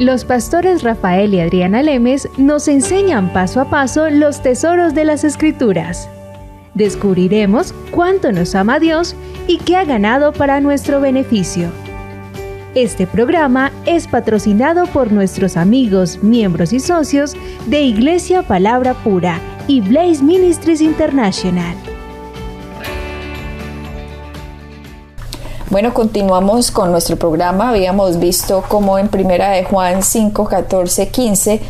Los pastores Rafael y Adriana Lemes nos enseñan paso a paso los tesoros de las Escrituras. Descubriremos cuánto nos ama Dios y qué ha ganado para nuestro beneficio. Este programa es patrocinado por nuestros amigos, miembros y socios de Iglesia Palabra Pura y Blaze Ministries International. Bueno, continuamos con nuestro programa. Habíamos visto cómo en 1 de Juan 5, 14, 15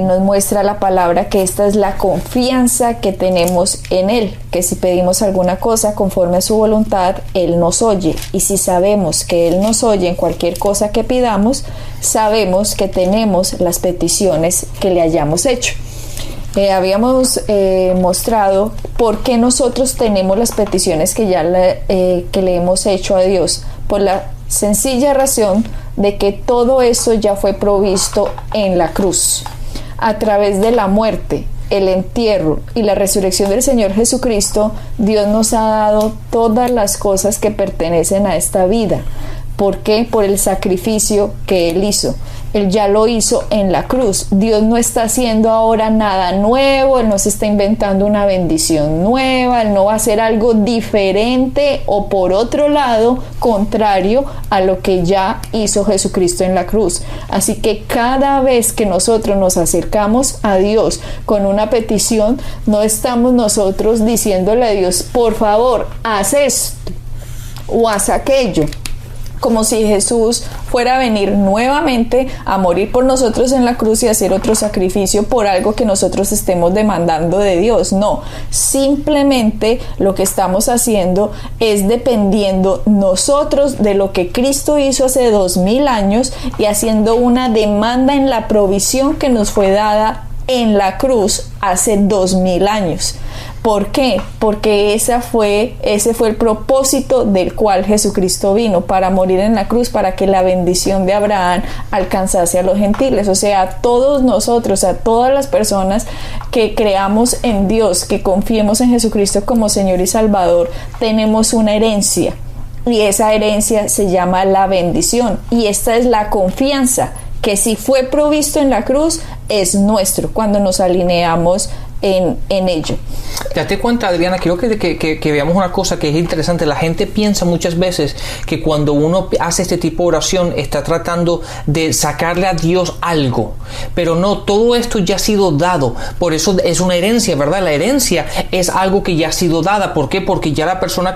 nos muestra la palabra que esta es la confianza que tenemos en Él, que si pedimos alguna cosa conforme a su voluntad, Él nos oye. Y si sabemos que Él nos oye en cualquier cosa que pidamos, sabemos que tenemos las peticiones que le hayamos hecho. Habíamos mostrado por qué nosotros tenemos las peticiones que le hemos hecho a Dios, por la sencilla razón de que todo eso ya fue provisto en la cruz, a través de la muerte, el entierro y la resurrección del Señor Jesucristo. Dios nos ha dado todas las cosas que pertenecen a esta vida. ¿Por qué? Por el sacrificio que Él hizo. Él ya lo hizo en la cruz. Dios no está haciendo ahora nada nuevo, Él no se está inventando una bendición nueva, Él no va a hacer algo diferente o por otro lado, contrario a lo que ya hizo Jesucristo en la cruz. Así que cada vez que nosotros nos acercamos a Dios con una petición, no estamos nosotros diciéndole a Dios, por favor, haz esto o haz aquello, como si Jesús fuera a venir nuevamente a morir por nosotros en la cruz y hacer otro sacrificio por algo que nosotros estemos demandando de Dios. No, simplemente lo que estamos haciendo es dependiendo nosotros de lo que Cristo hizo hace 2000 años y haciendo una demanda en la provisión que nos fue dada en la cruz hace 2000 años. ¿Por qué? Porque ese fue el propósito del cual Jesucristo vino, para morir en la cruz, para que la bendición de Abraham alcanzase a los gentiles. O sea, a todos nosotros, a todas las personas que creamos en Dios, que confiemos en Jesucristo como Señor y Salvador, tenemos una herencia. Y esa herencia se llama la bendición. Y esta es la confianza, que si fue provisto en la cruz, es nuestro cuando nos alineamos en ello. Date cuenta, Adriana, creo que veamos una cosa que es interesante. La gente piensa muchas veces que cuando uno hace este tipo de oración está tratando de sacarle a Dios algo, pero no, todo esto ya ha sido dado. Por eso es una herencia, ¿verdad? La herencia es algo que ya ha sido dada. ¿Por qué? Porque ya la persona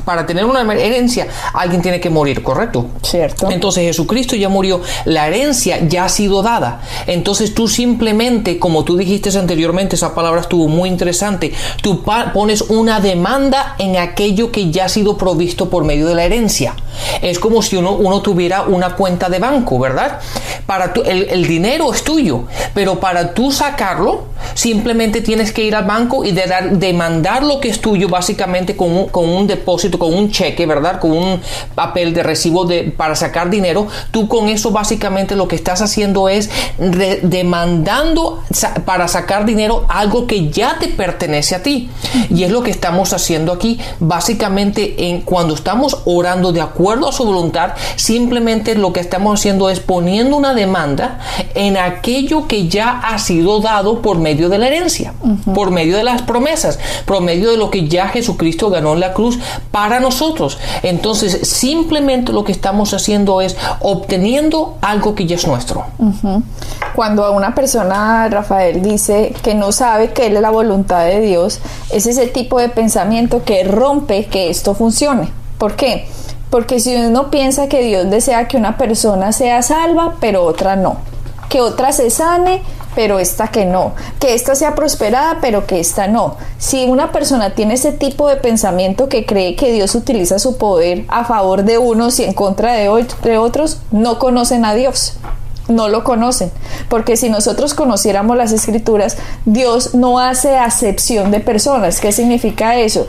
para tener una herencia alguien tiene que morir, ¿correcto? Cierto. Entonces Jesucristo ya murió, la herencia ya ha sido dada. Entonces tú simplemente, como tú dijiste anteriormente, esa palabra estuvo muy interesante, tú pones una demanda en aquello que ya ha sido provisto por medio de la herencia. Es como si uno tuviera una cuenta de banco, ¿verdad? El dinero es tuyo, pero para tú sacarlo, simplemente tienes que ir al banco y demandar lo que es tuyo, básicamente con un depósito, con un cheque, ¿verdad? Con un papel de recibo para sacar dinero. Tú con eso básicamente lo que estás haciendo es demandando para sacar dinero algo que ya te pertenece a ti. Y es lo que estamos haciendo aquí. Básicamente, cuando estamos orando de acuerdo a su voluntad, simplemente lo que estamos haciendo es poniendo una demanda en aquello que ya ha sido dado por medio de la herencia, por medio de las promesas, por medio de lo que ya Jesucristo ganó en la cruz para nosotros. Entonces, simplemente lo que estamos haciendo es obteniendo algo que ya es nuestro. Cuando a una persona, Rafael, dice que no sabe qué es la voluntad de Dios, es ese tipo de pensamiento que rompe que esto funcione. ¿Por qué? Porque si uno piensa que Dios desea que una persona sea salva, pero otra no, que otra se sane, pero esta que no, que esta sea prosperada, pero que esta no. Si una persona tiene ese tipo de pensamiento que cree que Dios utiliza su poder a favor de unos y en contra de otros, no conocen a Dios. No lo conocen, porque si nosotros conociéramos las Escrituras, Dios no hace acepción de personas. ¿Qué significa eso?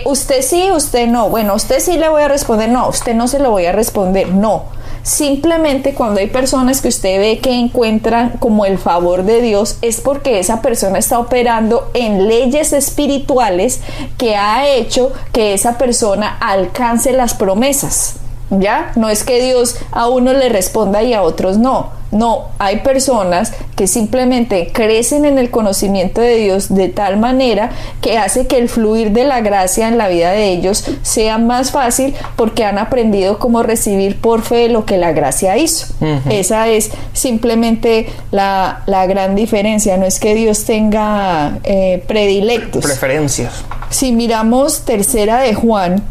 Usted sí, usted no. Bueno, usted sí le voy a responder, no, usted no se lo voy a responder, no. Simplemente cuando hay personas que usted ve que encuentran como el favor de Dios, es porque esa persona está operando en leyes espirituales que ha hecho que esa persona alcance las promesas. ¿Ya? No es que Dios a unos le responda y a otros no. No, hay personas que simplemente crecen en el conocimiento de Dios de tal manera que hace que el fluir de la gracia en la vida de ellos sea más fácil porque han aprendido cómo recibir por fe lo que la gracia hizo. Esa es simplemente la gran diferencia. No es que Dios tenga predilectos. Preferencias. Si miramos tercera de Juan,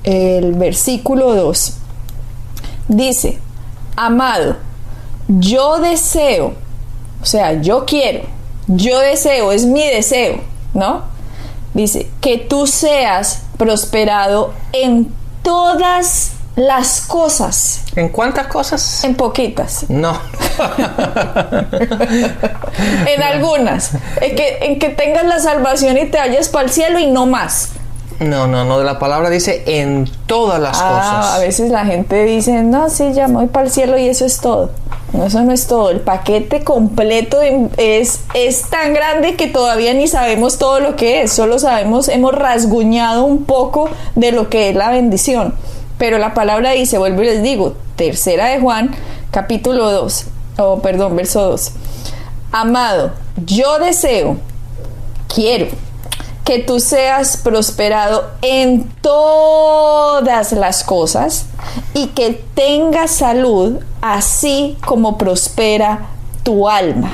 el versículo 2, dice: amado, yo deseo, o sea, yo quiero, yo deseo, es mi deseo, ¿no? Dice, que tú seas prosperado en todas las cosas. ¿En cuántas cosas? En poquitas. No. En algunas. En que tengas la salvación y te vayas para el cielo y no más. No, de la palabra dice en todas las cosas. A veces la gente dice, no, sí, ya me voy para el cielo y eso es todo. No, eso no es todo. El paquete completo es tan grande que todavía ni sabemos todo lo que es. Solo sabemos, hemos rasguñado un poco de lo que es la bendición. Pero la palabra dice, vuelvo y les digo, tercera de Juan, capítulo 2, verso 2. Amado, yo deseo, quiero que tú seas prosperado en todas las cosas y que tengas salud, así como prospera tu alma.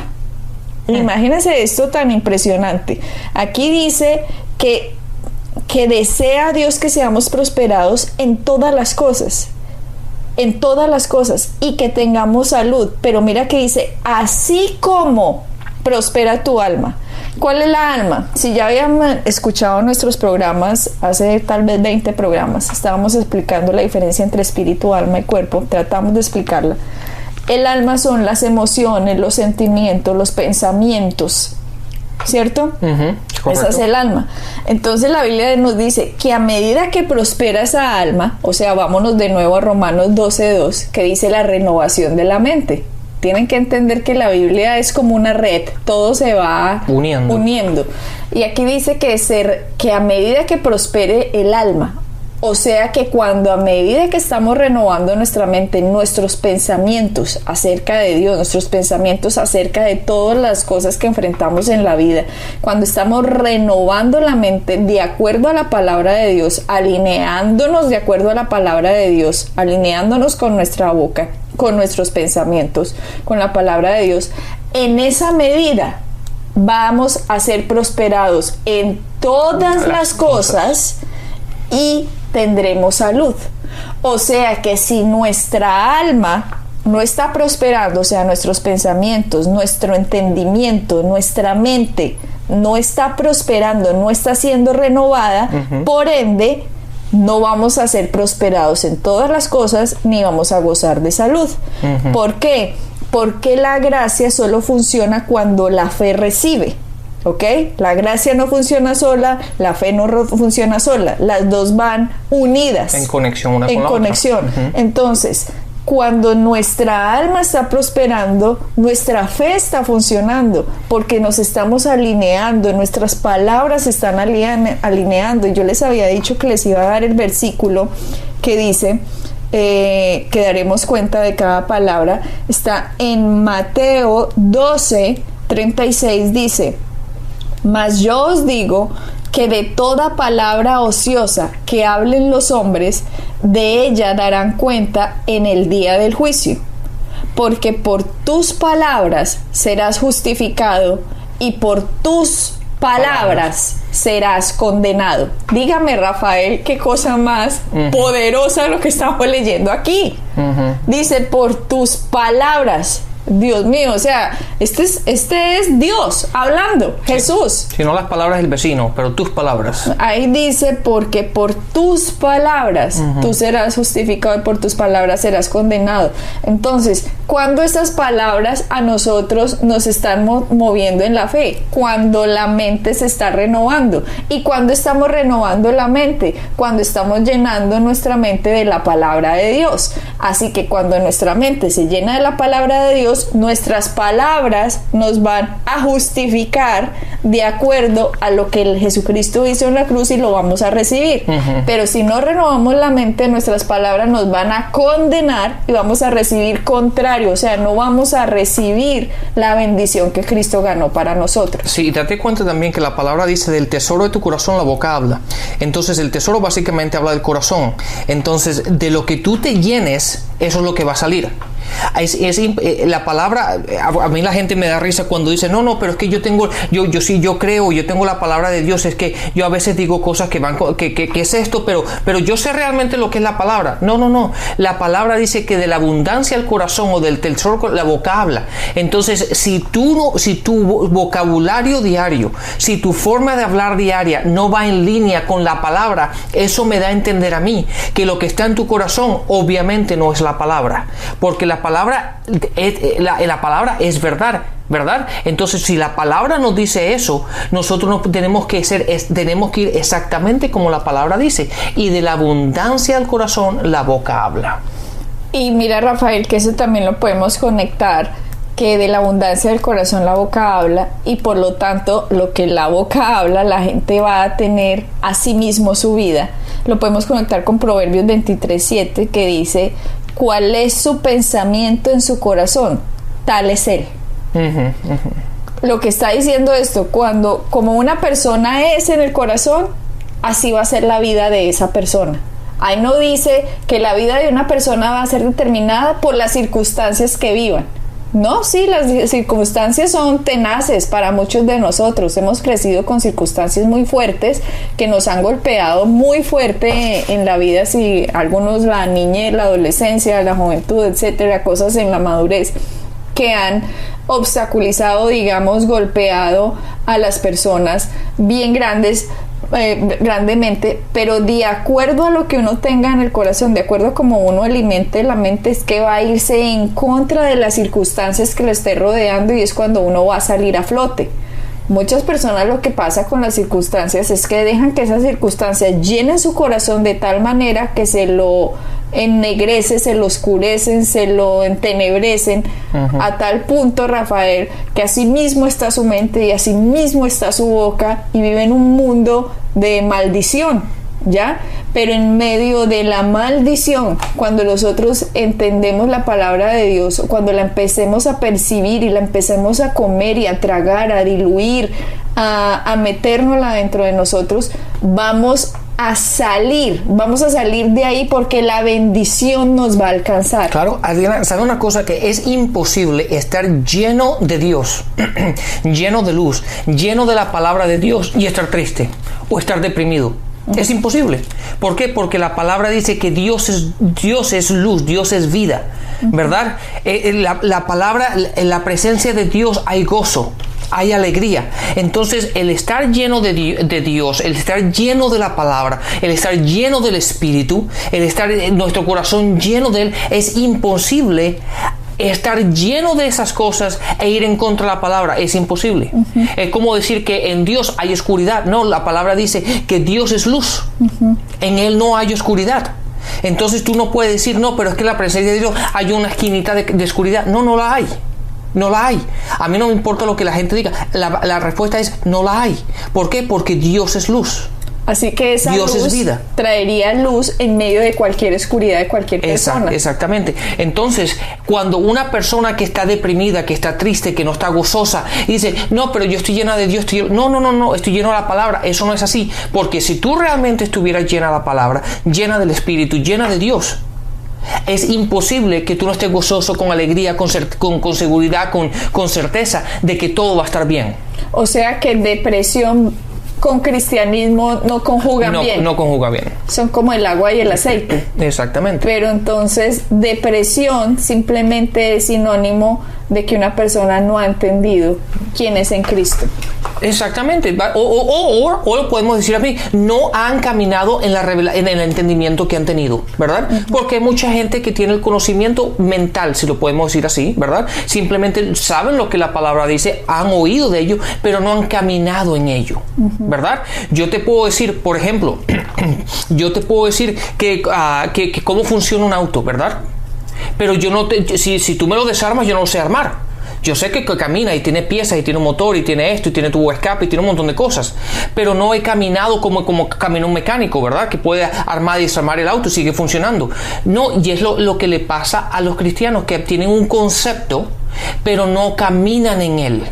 Imagínense esto tan impresionante. Aquí dice que desea Dios que seamos prosperados en todas las cosas. En todas las cosas. Y que tengamos salud. Pero mira que dice, así como prospera tu alma. ¿Cuál es la alma? Si ya habían escuchado nuestros programas, hace tal vez 20 programas, estábamos explicando la diferencia entre espíritu, alma y cuerpo. Tratamos de explicarla. El alma son las emociones, los sentimientos, los pensamientos, ¿cierto? Esa es el alma. Entonces la Biblia nos dice que a medida que prospera esa alma, o sea, vámonos de nuevo a Romanos 12:2, que dice la renovación de la mente. Tienen que entender que la Biblia es como una red, todo se va uniendo. Y aquí dice que a medida que prospere el alma, o sea que a medida que estamos renovando nuestra mente, nuestros pensamientos acerca de Dios, nuestros pensamientos acerca de todas las cosas que enfrentamos en la vida, cuando estamos renovando la mente de acuerdo a la palabra de Dios, alineándonos de acuerdo a la palabra de Dios, alineándonos con nuestra boca, con nuestros pensamientos, con la palabra de Dios, en esa medida vamos a ser prosperados en todas las cosas y tendremos salud. O sea que si nuestra alma no está prosperando, o sea, nuestros pensamientos, nuestro entendimiento, nuestra mente no está prosperando, no está siendo renovada, por ende no vamos a ser prosperados en todas las cosas ni vamos a gozar de salud. ¿Por qué? Porque la gracia solo funciona cuando la fe recibe. ¿Ok? La gracia no funciona sola, la fe no funciona sola, las dos van unidas. En conexión una con la otra. Entonces, cuando nuestra alma está prosperando, nuestra fe está funcionando, porque nos estamos alineando, nuestras palabras se están alineando. Yo les había dicho que les iba a dar el versículo que dice, que daremos cuenta de cada palabra, está en Mateo 12:36, dice: mas yo os digo que de toda palabra ociosa que hablen los hombres, de ella darán cuenta en el día del juicio. Porque por tus palabras serás justificado y por tus palabras serás condenado. Dígame, Rafael, qué cosa más poderosa lo que estamos leyendo aquí. Dice, por tus palabras. Dios mío, o sea, este es Dios hablando, sí. Jesús. Si no las palabras del vecino, pero tus palabras. Ahí dice, porque por tus palabras tú serás justificado y por tus palabras serás condenado. Entonces, Cuando estas palabras a nosotros nos están moviendo en la fe, cuando la mente se está renovando. ¿Y cuando estamos renovando la mente? Cuando estamos llenando nuestra mente de la palabra de Dios. Así que cuando nuestra mente se llena de la palabra de Dios, nuestras palabras nos van a justificar de acuerdo a lo que el Jesucristo hizo en la cruz y lo vamos a recibir. Pero si no renovamos la mente, nuestras palabras nos van a condenar y vamos a recibir contrario. O sea, no vamos a recibir la bendición que Cristo ganó para nosotros. Sí, date cuenta también que la palabra dice: del tesoro de tu corazón la boca habla. Entonces el tesoro básicamente habla del corazón. Entonces de lo que tú te llenes, eso es lo que va a salir. La palabra, a mí la gente me da risa cuando dice: no, pero es que yo tengo la palabra de Dios. Es que yo a veces digo cosas que es esto, pero yo sé realmente lo que es la palabra. No, la palabra dice que de la abundancia del corazón o del tesoro la boca habla. Entonces si tu vocabulario diario, si tu forma de hablar diaria no va en línea con la palabra, eso me da a entender a mí que lo que está en tu corazón obviamente no es la palabra, porque la palabra es verdad. Entonces, si la palabra nos dice eso, nosotros no tenemos que ir exactamente como la palabra dice. Y de la abundancia del corazón, la boca habla. Y mira, Rafael, que eso también lo podemos conectar, que de la abundancia del corazón la boca habla, y por lo tanto, lo que la boca habla, la gente va a tener a sí mismo su vida. Lo podemos conectar con Proverbios 23:7, que dice: ¿cuál es su pensamiento en su corazón? Tal es él. Lo que está diciendo esto, como una persona es en el corazón, así va a ser la vida de esa persona. Ahí no dice que la vida de una persona va a ser determinada por las circunstancias que vivan. No, sí, las circunstancias son tenaces para muchos de nosotros. Hemos crecido con circunstancias muy fuertes que nos han golpeado muy fuerte en la vida, si algunos la niñez, la adolescencia, la juventud, etcétera, cosas en la madurez que han obstaculizado, digamos, golpeado a las personas bien grandemente, pero de acuerdo a lo que uno tenga en el corazón, de acuerdo a cómo uno alimente la mente, es que va a irse en contra de las circunstancias que lo esté rodeando, y es cuando uno va a salir a flote. Muchas personas, lo que pasa con las circunstancias es que dejan que esas circunstancias llenen su corazón de tal manera que se lo ennegrece, se lo oscurecen, se lo entenebrecen, a tal punto, Rafael, que así mismo está su mente y así mismo está su boca, y vive en un mundo de maldición, ¿ya? Pero en medio de la maldición, cuando nosotros entendemos la palabra de Dios, cuando la empecemos a percibir y la empecemos a comer y a tragar, a diluir, a metérnosla dentro de nosotros, vamos a salir de ahí, porque la bendición nos va a alcanzar. Claro, Adriana, ¿sabe una cosa? Que es imposible estar lleno de Dios, lleno de luz, lleno de la palabra de Dios y estar triste o estar deprimido. Es imposible. ¿Por qué? Porque la palabra dice que Dios es luz, Dios es vida, ¿verdad? La palabra, en la presencia de Dios hay gozo, hay alegría. Entonces, el estar lleno de Dios, el estar lleno de la palabra, el estar lleno del Espíritu, el estar en nuestro corazón lleno de Él, es imposible estar lleno de esas cosas e ir en contra de la palabra. Es imposible. Es como decir que en Dios hay oscuridad. No, la palabra dice que Dios es luz. En Él no hay oscuridad. Entonces tú no puedes decir: no, pero es que en la presencia de Dios hay una esquinita de oscuridad. No la hay. No la hay. A mí no me importa lo que la gente diga. La respuesta es: no la hay. ¿Por qué? Porque Dios es luz. Así que esa Dios luz es vida. Traería luz en medio de cualquier oscuridad de cualquier persona. Exactamente. Entonces, cuando una persona que está deprimida, que está triste, que no está gozosa, dice: no, pero yo estoy llena de Dios, no, estoy lleno de la palabra. Eso no es así. Porque si tú realmente estuvieras llena de la palabra, llena del Espíritu, llena de Dios, es imposible que tú no estés gozoso, con alegría, con seguridad, con certeza de que todo va a estar bien. O sea que depresión con cristianismo no conjugan bien. No conjuga bien. Son como el agua y el aceite. Exactamente. Pero entonces depresión simplemente es sinónimo de que una persona no ha entendido quién es en Cristo. Exactamente. O lo podemos decir así, no han caminado en el entendimiento que han tenido, ¿verdad? Porque hay mucha gente que tiene el conocimiento mental, si lo podemos decir así, ¿verdad? Simplemente saben lo que la palabra dice, han oído de ello, pero no han caminado en ello, ¿verdad? Yo te puedo decir, por ejemplo, que cómo funciona un auto, ¿verdad? Pero si tú me lo desarmas, yo no lo sé armar. Yo sé que camina y tiene piezas y tiene un motor y tiene esto y tiene tubo de escape y tiene un montón de cosas, pero no he caminado como camina un mecánico, ¿verdad? Que puede armar y desarmar el auto y sigue funcionando. No, y es lo que le pasa a los cristianos, que tienen un concepto pero no caminan en él.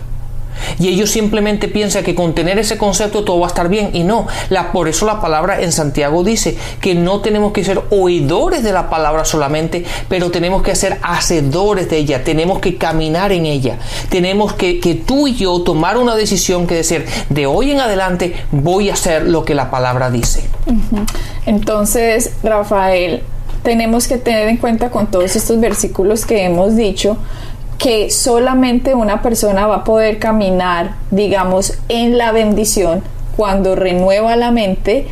Y ellos simplemente piensan que con tener ese concepto todo va a estar bien, y no. Por eso la palabra en Santiago dice que no tenemos que ser oidores de la palabra solamente, pero tenemos que ser hacedores de ella. Tenemos que caminar en ella. Tenemos que tú y yo tomar una decisión que decir, de hoy en adelante voy a hacer lo que la palabra dice. Entonces, Rafael, tenemos que tener en cuenta con todos estos versículos que hemos dicho, que solamente una persona va a poder caminar, digamos, en la bendición cuando renueva la mente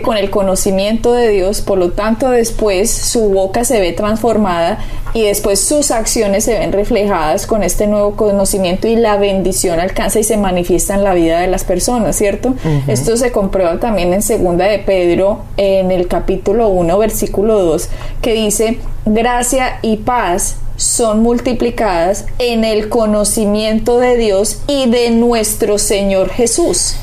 con el conocimiento de Dios. Por lo tanto, después su boca se ve transformada y después sus acciones se ven reflejadas con este nuevo conocimiento, y la bendición alcanza y se manifiesta en la vida de las personas, ¿cierto? Esto se comprueba también en 2 de Pedro, en el capítulo 1, versículo 2, que dice: gracia y paz son multiplicadas en el conocimiento de Dios y de nuestro Señor Jesús.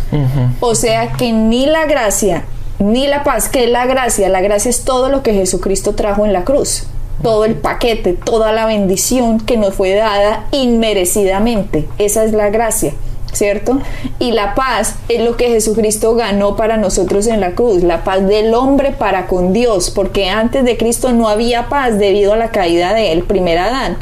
O sea que ni la gracia ni la paz, que es la gracia es todo lo que Jesucristo trajo en la cruz, todo el paquete, toda la bendición que nos fue dada inmerecidamente. Esa es la gracia, ¿cierto? Y la paz es lo que Jesucristo ganó para nosotros en la cruz, la paz del hombre para con Dios, porque antes de Cristo no había paz debido a la caída del primer Adán,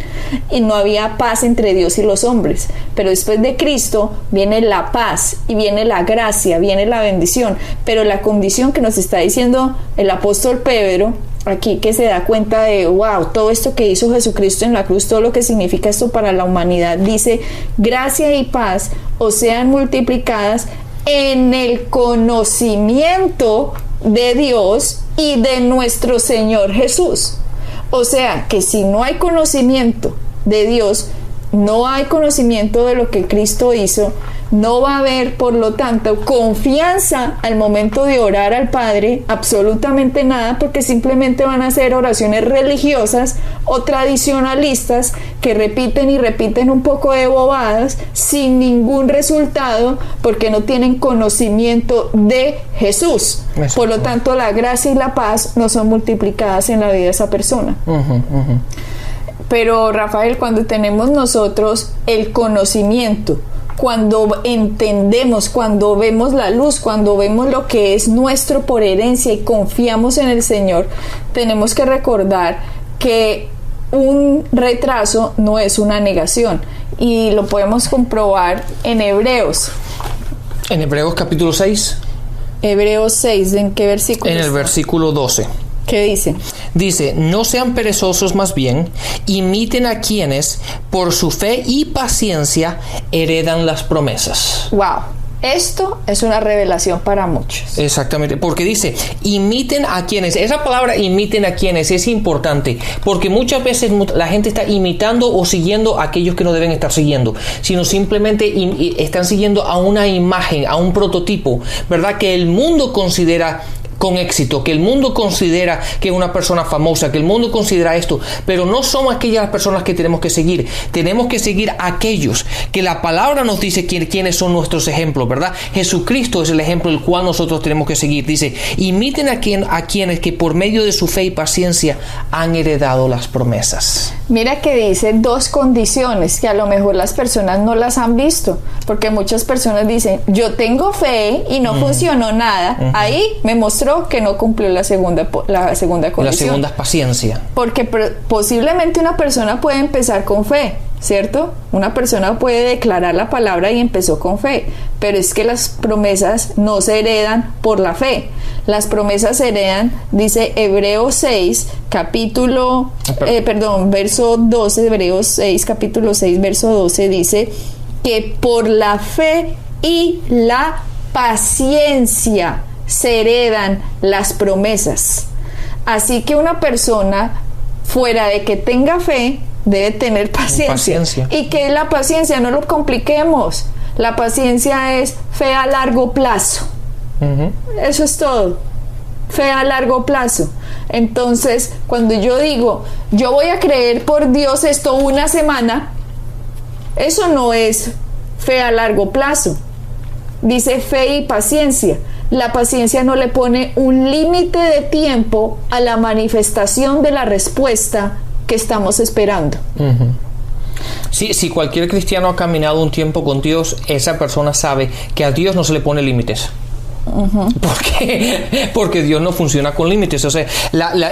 y no había paz entre Dios y los hombres. Pero después de Cristo viene la paz y viene la gracia, viene la bendición. Pero la condición que nos está diciendo el apóstol Pedro aquí, que se da cuenta de wow, todo esto que hizo Jesucristo en la cruz, todo lo que significa esto para la humanidad, dice: gracia y paz os sean multiplicadas en el conocimiento de Dios y de nuestro Señor Jesús. O sea que si no hay conocimiento de Dios, no hay conocimiento de lo que Cristo hizo, no va a haber, por lo tanto, confianza al momento de orar al Padre, absolutamente nada, porque simplemente van a ser oraciones religiosas o tradicionalistas que repiten y repiten un poco de bobadas sin ningún resultado, porque no tienen conocimiento de Jesús. Exacto. Por lo tanto, la gracia y la paz no son multiplicadas en la vida de esa persona. Pero, Rafael, cuando tenemos nosotros el conocimiento, cuando entendemos, cuando vemos la luz, cuando vemos lo que es nuestro por herencia y confiamos en el Señor, tenemos que recordar que un retraso no es una negación, y lo podemos comprobar en Hebreos. En Hebreos capítulo 6. Hebreos 6, ¿en qué versículo? En el versículo 12. ¿Qué dice? Dice: no sean perezosos, más bien imiten a quienes por su fe y paciencia heredan las promesas. Wow, esto es una revelación para muchos. Exactamente, porque dice imiten a quienes. Esa palabra imiten a quienes es importante, porque muchas veces la gente está imitando o siguiendo a aquellos que no deben estar siguiendo, sino simplemente están siguiendo a una imagen, a un prototipo, ¿verdad? Que el mundo considera con éxito, que el mundo considera que es una persona famosa, que el mundo considera esto, pero no son aquellas personas que tenemos que seguir. Tenemos que seguir a aquellos que la palabra nos dice quiénes son nuestros ejemplos, ¿verdad? Jesucristo es el ejemplo el cual nosotros tenemos que seguir. Dice: imiten a quienes que por medio de su fe y paciencia han heredado las promesas. Mira que dice dos condiciones que a lo mejor las personas no las han visto, porque muchas personas dicen: yo tengo fe y no funcionó nada. Ahí me mostró que no cumplió la segunda condición. La segunda es paciencia. Porque posiblemente una persona puede empezar con fe ¿cierto? Una persona puede declarar la palabra y empezó con fe, pero es que las promesas no se heredan por la fe. Las promesas se heredan, dice Hebreos 6, verso 12, Hebreos 6, capítulo 6, verso 12, dice que por la fe y la paciencia se heredan las promesas. Así que una persona, fuera de que tenga fe, debe tener paciencia. ¿Y qué es la paciencia? No lo compliquemos. La paciencia es fe a largo plazo. Eso es todo. Fe a largo plazo. Entonces, cuando yo digo, yo voy a creer por Dios esto una semana, eso no es fe a largo plazo. Dice fe y paciencia. La paciencia no le pone un límite de tiempo a la manifestación de la respuesta que estamos esperando. Sí, si cualquier cristiano ha caminado un tiempo con Dios, esa persona sabe que a Dios no se le pone límites. Porque Dios no funciona con límites. O sea,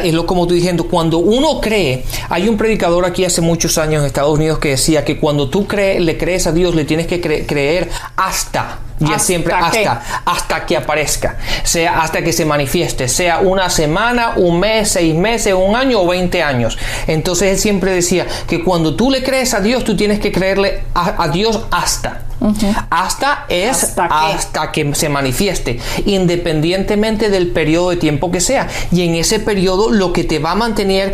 es lo como tú diciendo, cuando uno cree, hay un predicador aquí hace muchos años en Estados Unidos que decía que cuando tú le crees a Dios, le tienes que creer hasta que aparezca, sea hasta que se manifieste, sea una semana, un mes, 6 meses, un año o 20 años. Entonces él siempre decía que cuando tú le crees a Dios, tú tienes que creerle a Dios hasta. Hasta que se manifieste, independientemente del periodo de tiempo que sea. Y en ese periodo lo que te va a mantener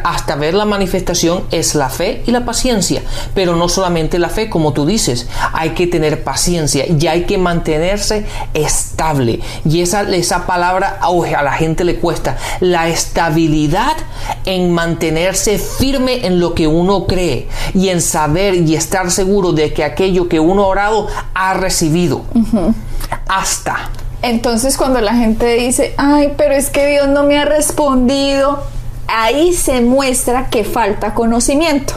hasta ver la manifestación es la fe y la paciencia. Pero no solamente la fe, como tú dices, hay que tener paciencia y hay que mantenerse estable. Y esa palabra a la gente le cuesta, la estabilidad en mantenerse firme en lo que uno cree y en saber y estar seguro de que aquello que uno ha orado ha recibido. Hasta. Entonces, cuando la gente dice, ay, pero es que Dios no me ha respondido, ahí se muestra que falta conocimiento.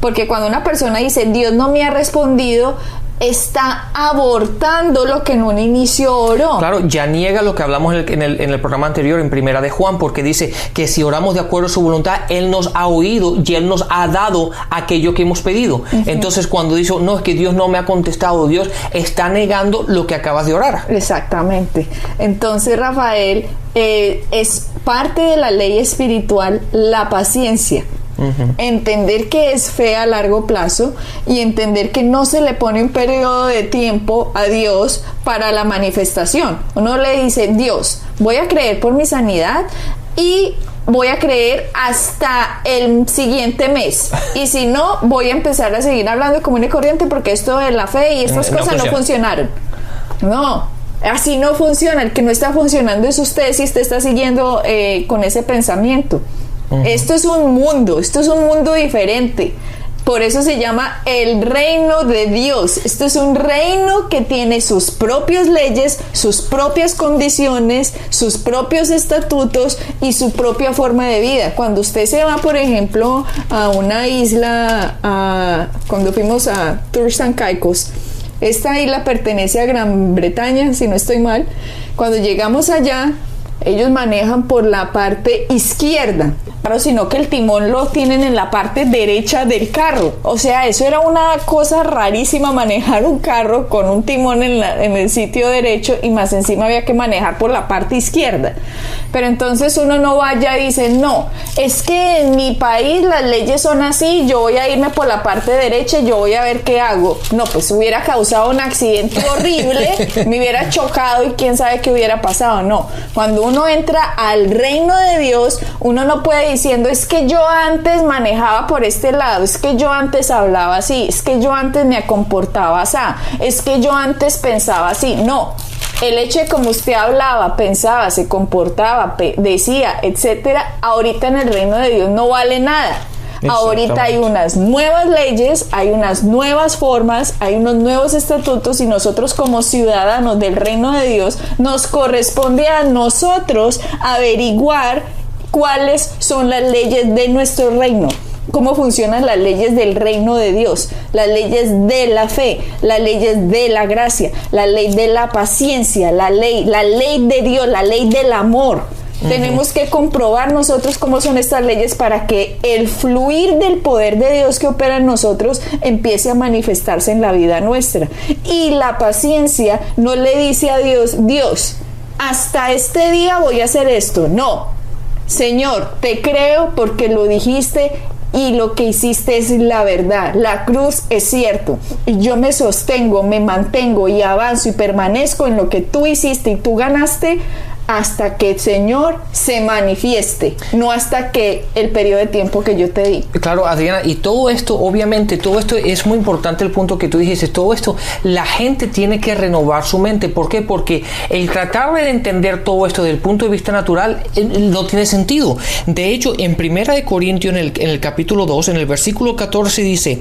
Porque cuando una persona dice, Dios no me ha respondido, está abortando lo que en un inicio oró. Claro, ya niega lo que hablamos en el programa anterior, en Primera de Juan, porque dice que si oramos de acuerdo a su voluntad, Él nos ha oído y Él nos ha dado aquello que hemos pedido. Entonces, cuando dice, no, es que Dios no me ha contestado, Dios está negando lo que acabas de orar. Exactamente. Entonces, Rafael, es parte de la ley espiritual la paciencia. Entender que es fe a largo plazo y entender que no se le pone un periodo de tiempo a Dios para la manifestación. Uno le dice, Dios, voy a creer por mi sanidad y voy a creer hasta el siguiente mes, y si no, voy a empezar a seguir hablando de común y corriente porque esto de la fe y estas cosas no funcionaron. No, así no funciona. El que no está funcionando es usted, si usted está siguiendo con ese pensamiento. Esto es un mundo diferente. Por eso se llama el reino de Dios. Esto es un reino que tiene sus propias leyes, sus propias condiciones, sus propios estatutos y su propia forma de vida. Cuando usted se va, por ejemplo, a una isla, cuando fuimos a Turks and Caicos, esta isla pertenece a Gran Bretaña, si no estoy mal. Cuando llegamos allá, ellos manejan por la parte izquierda, pero sino que el timón lo tienen en la parte derecha del carro. O sea, eso era una cosa rarísima, manejar un carro con un timón en el sitio derecho, y más encima había que manejar por la parte izquierda. Pero entonces uno no vaya y dice, no, es que en mi país las leyes son así, yo voy a irme por la parte derecha y yo voy a ver qué hago. No, pues hubiera causado un accidente horrible, me hubiera chocado y quién sabe qué hubiera pasado. No, cuando uno entra al reino de Dios, uno no puede diciendo, es que yo antes manejaba por este lado, es que yo antes hablaba así, es que yo antes me comportaba así, es que yo antes pensaba así. No, el hecho de cómo usted hablaba, pensaba, se comportaba, decía, etcétera, ahorita en el reino de Dios no vale nada. Ahorita hay unas nuevas leyes, hay unas nuevas formas, hay unos nuevos estatutos, y nosotros como ciudadanos del reino de Dios nos corresponde a nosotros averiguar cuáles son las leyes de nuestro reino, cómo funcionan las leyes del reino de Dios, las leyes de la fe, las leyes de la gracia, la ley de la paciencia, la ley de Dios, la ley del amor. Tenemos que comprobar nosotros cómo son estas leyes para que el fluir del poder de Dios que opera en nosotros empiece a manifestarse en la vida nuestra. Y la paciencia no le dice a Dios, Dios, hasta este día voy a hacer esto. No, Señor, te creo porque lo dijiste y lo que hiciste es la verdad. La cruz es cierto. Y yo me sostengo, me mantengo y avanzo y permanezco en lo que tú hiciste y tú ganaste hasta que el Señor se manifieste, no hasta que el periodo de tiempo que yo te di. Claro, Adriana, y todo esto, obviamente, todo esto es muy importante, el punto que tú dijiste, todo esto, la gente tiene que renovar su mente. ¿Por qué? Porque el tratar de entender todo esto desde el punto de vista natural no tiene sentido. De hecho, en 1 Corintios, en el capítulo 2, en el versículo 14 dice,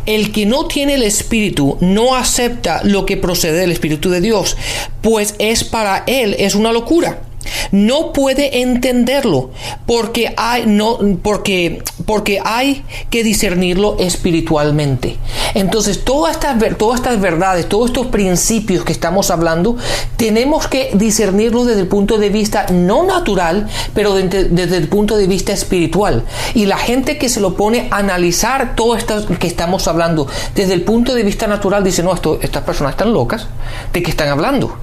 el que no tiene el Espíritu no acepta lo que procede del Espíritu de Dios, pues para él es una locura. No puede entenderlo porque hay que discernirlo espiritualmente. Entonces, todas estas verdades, todos estos principios que estamos hablando, tenemos que discernirlos desde el punto de vista no natural, pero desde el punto de vista espiritual. Y la gente que se lo pone a analizar todo esto que estamos hablando desde el punto de vista natural dice, no, estas personas están locas, ¿de qué están hablando?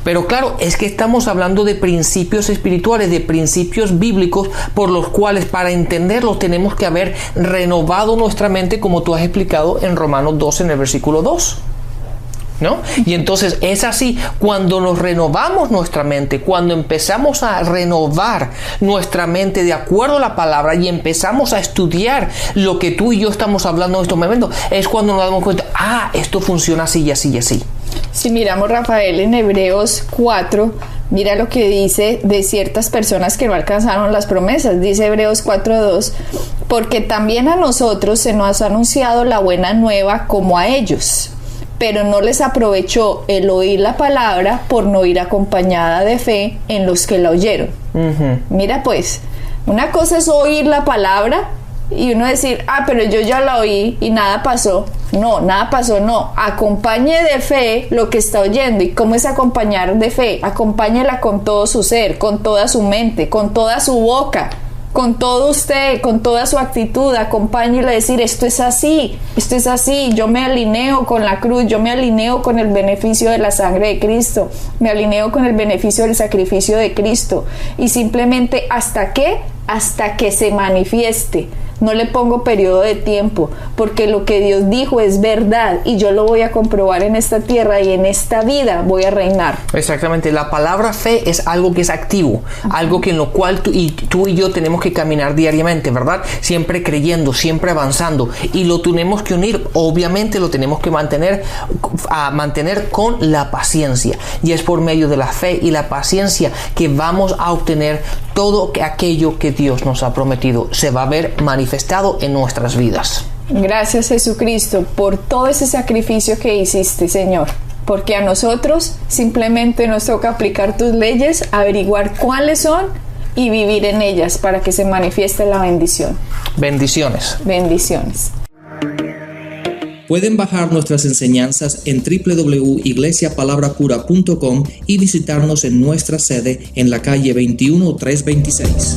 Pero claro, es que estamos hablando de principios espirituales, de principios bíblicos, por los cuales para entenderlos tenemos que haber renovado nuestra mente, como tú has explicado en Romanos 12, en el versículo 2. ¿No? Y entonces es así, cuando nos renovamos nuestra mente, cuando empezamos a renovar nuestra mente de acuerdo a la palabra y empezamos a estudiar lo que tú y yo estamos hablando en estos momentos, es cuando nos damos cuenta, esto funciona así y así y así. Si miramos, Rafael, en Hebreos 4, mira lo que dice de ciertas personas que no alcanzaron las promesas. Dice Hebreos 4:2, porque también a nosotros se nos ha anunciado la buena nueva como a ellos, pero no les aprovechó el oír la palabra por no ir acompañada de fe en los que la oyeron. Mira pues, una cosa es oír la palabra y uno decir, pero yo ya la oí y nada pasó. No, nada pasó, no. Acompañe de fe lo que está oyendo. ¿Y cómo es acompañar de fe? Acompáñela con todo su ser, con toda su mente, con toda su boca, con todo usted, con toda su actitud. Acompáñela a decir, esto es así, yo me alineo con la cruz, yo me alineo con el beneficio de la sangre de Cristo, me alineo con el beneficio del sacrificio de Cristo. Y simplemente hasta que se manifieste. No le pongo periodo de tiempo, porque lo que Dios dijo es verdad y yo lo voy a comprobar en esta tierra y en esta vida voy a reinar. Exactamente, la palabra fe es algo que es activo, algo que en lo cual tú y yo tenemos que caminar diariamente, ¿verdad? Siempre creyendo, siempre avanzando, y lo tenemos que unir, obviamente lo tenemos que mantener con la paciencia, y es por medio de la fe y la paciencia que vamos a obtener todo aquello que Dios nos ha prometido, se va a ver manifestado en nuestras vidas. Gracias, Jesucristo, por todo ese sacrificio que hiciste, Señor, porque a nosotros simplemente nos toca aplicar tus leyes, averiguar cuáles son y vivir en ellas para que se manifieste la bendición. Bendiciones. Pueden bajar nuestras enseñanzas en www.iglesiapalabracura.com y visitarnos en nuestra sede en la calle 21326.